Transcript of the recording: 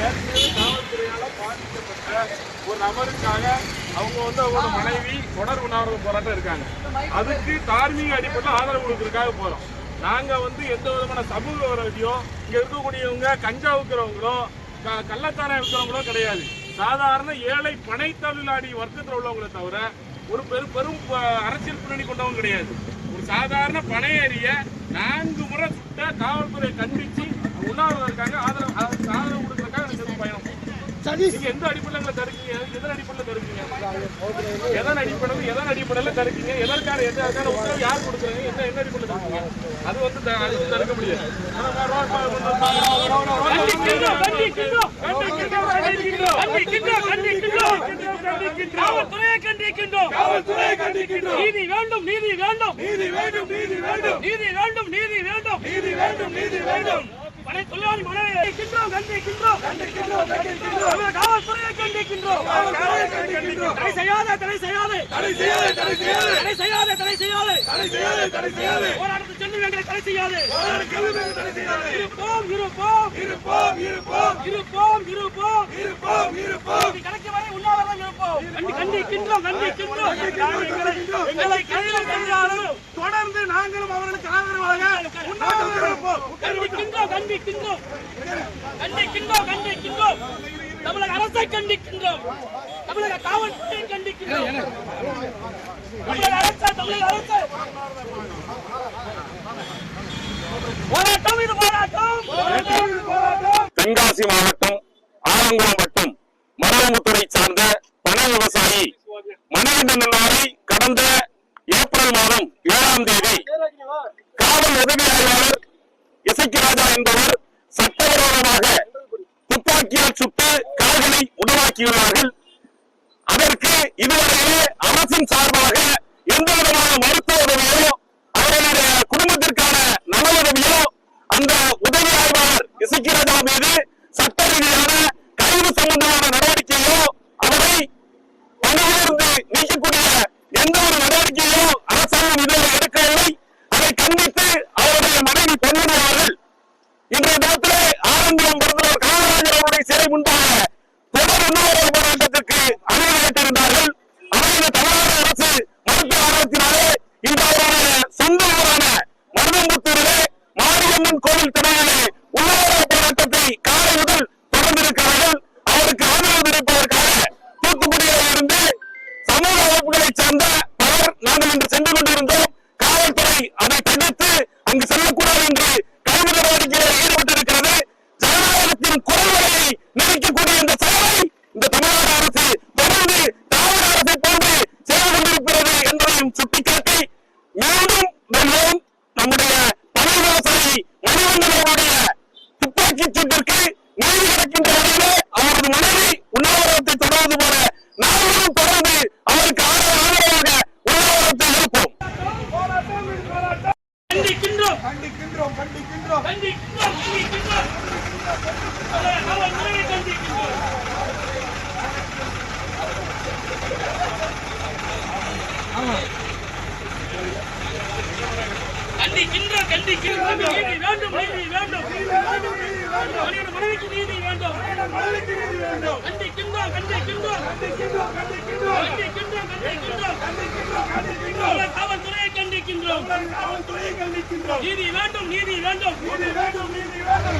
ஏற்கனவே காவல்துறையால பாதிக்கப்பட்ட ஒரு நபருக்காக அவங்க அவங்களோட மனைவி தொடர் உண்ணாவிரத போராட்டம் இருக்காங்க. அதுக்கு தார்மீக அடிப்படையில் ஆதரவு கொடுக்கறதுக்காக போறோம். நாங்க எந்த விதமான சமூக விரோதியோ இங்க இருக்கக்கூடியவங்க கஞ்சா விற்கிறவங்களோ கள்ளச்சாராயம் விற்கிறவங்களோ கிடையாது. சாதாரண ஏழை பனை தொழிலாளி வர்க்கத்தில் உள்ளவங்களை தவிர ஒரு பெரும் அரசியல் பின்னணி கொண்டவங்க கிடையாது. ஒரு சாதாரண பனையேறிய 4 முறை சுட்ட காவல்துறையை கண்டிச்சு உண்ணாவிரதம் இருக்காங்க. ஆதரவு கொடுக்கறதுக்காக எனக்கு பயணம். நீங்க எந்த அடிப்படையில தடுக்கீங்க? எதன் அடிப்படையில் தடுக்கீங்க? எதன் அடிப்படையில் தடுக்கீங்க? எதற்கான உத்தரவு யார் கொடுக்குறாங்க? என்ன அடிப்படையில் தடுக்கீங்க? அது தடுக்க முடியாது. நீதி வேண்டும், நீதி வேண்டும், நீதி வேண்டும், நீதி வேண்டும், நீதி வேண்டும், நீதி வேண்டும், நீதி வேண்டும், நீதி வேண்டும். பனை தொழிலாளி மனைவி கண்டிக்கின்றோம், கண்டிக்கின்றோம், கண்டிக்கின்றோம், கண்டிக்கின்றோம். காவல்துறையை கண்டிக்கின்றோம், தடை செய்யாத, தடை செய்யாத, தடை செய்யாத, தடை செய்யாத, தடை செய்யாத, தடை செய்யாத, தடை செய்யாத, தடை செய்யாத. போராட்டத்தில் சென்று எங்களை தடை செய்யாது, தடை செய்யாது. இருப்போம், இருப்போம், இருப்போம், இருப்போம், இருப்போம், இருப்போம், இருப்போம், இருப்போம். கணக்கு வரை உண்ணாவிரதம் இருப்போம். கண்டிக்கின்றோம், கண்டிக்கின்றோம். எங்களை கையில் சென்றாலும் தொடர்ந்து நாங்களும் அவர்களுக்கு ஆதரவாக உண்ணாவிரதம் இருப்போம். கண்டிக்கின்றோம், கண்டிக்கின்றோம், கண்டிக்கின்றோம், கண்டிக்கின்றோம். தமிழக அரசை கண்டிக்கின்றோம், தமிழக காவல்துறையை கண்டிக்கின்றோம். தமிழக அரசு, தமிழக அரசு போராட்டம், இது போராட்டம். தென்காசி மாவட்டம் ஆலங்குளம் வட்டம் மருதமுத்துறை சார்ந்த பனை விவசாயி மணிகண்டன் என்பவரை கடந்த ஏப்ரல் மாதம் 7ஆம் தேதி காவல் உதவி ஆய்வாளர் இசைக்கிராஜா என்பவர் சட்டவிரோதமாக துப்பாக்கியால் சுட்டு கால்களை உடலாக்கியுள்ளார்கள். அதற்கு இதுவரையிலே அரசின் சார்பாக எந்த விதமான மருத்துவ உதவியோ அவர்களுடைய குடும்பத்திற்கான நல உதவியோ அந்த உதவி ஆய்வாளர் இசைக்கிராஜா மீது சட்ட ரீதியான கைது சம்பந்தமான நடவடிக்கையோ அவரை பணியிலிருந்து நீக்கக்கூடிய எந்த ஒரு நடவடிக்கையோ அரசாங்கம் இதுவரை எடுக்கவில்லை. அதை கண்டித்து அவருடைய மனைவி பொன்முடி அவர்கள் இன்றைய தினத்திலே ஆரம்பம் பிறந்தவர் காமராஜர் அவருடைய சிறை முன்பாக தொடர் உண்ணாவிரத போராட்டத்திற்கு அனுமதித்திருந்தார்கள். ஆனால் தமிழ்நாடு அரசு மருத்துவ ஆர்வத்தினாலே இந்த அவருடைய சொந்த ஊரான மருதம்புத்தூரிலே மாரியம்மன் கோவில் திரையிலே உண்ணாவிரத போராட்டத்தை காலை முதல் தொடர்ந்திருக்கிறார்கள். அவருக்கு ஆதரவு தெரிவிப்பதற்காக தூத்துக்குடியில் இருந்து சமூக அமைப்புகளைச் சேர்ந்த பலர் நாங்கள் இன்று சென்று கொண்டிருந்தோம். காவல்துறை அதை தடுத்து அங்கு செல்லக்கூடாது என்று கைது நடவடிக்கையில் ஈடுபட்டிருக்கிறது. ஜனநாயகத்தின் குரல்களை நினைக்கக்கூடிய இந்த செயலை இந்த தமிழ்நாடு அரசு தொடர்ந்து திராவிட அரசை போன்று செய்து கொண்டிருக்கிறது என்பதையும் சுட்டிக்காட்டி மீண்டும் வெல்வோம். நம்முடைய தமிழ் விவசாயி மணிவண்ணனுடைய துப்பாக்கி சூட்டிற்கு நீதி கிடைக்கின்ற வகையிலே அவரது மனைவி உண்ணாவிரதத்தை தொடர்வது போல நாங்களும் தொடர்ந்து அவருக்கு ஆதரவாக உண்ணாவிரதத்தை இருப்போம். கண்டிக்கின்றோம், கண்டிக்கின்றோம், கண்டிக்கின்றோம், கண்டிக்கின்றோம், கண்டிக்கின்றோம். காவல்துறையை கண்டிக்கின்றோம். கண்டிக்கின்றோம், கண்டிக்கின்றோம். நீதி வேண்டும், நீதி வேண்டும், மனைவிக்கு நீதி வேண்டும், மனைவிக்கு நீதி வேண்டும். கண்டிக்கின்றோம், கண்டிக்கின்றோம், கண்டிக்கின்றோம், கண்டிக்கின்றோம், கண்டிக்கின்றோம், கண்டிக்கின்றோம், கண்டிக்கின்றோம், கண்டிக்கின்றோம். காவல்துறையை கண்டிக்கின்றோம், காவல்துறையை கண்டிக்கின்றோம். நீதி வேண்டும், நீதி வேண்டும், நீதி வேண்டும், நீதி வேண்டும்.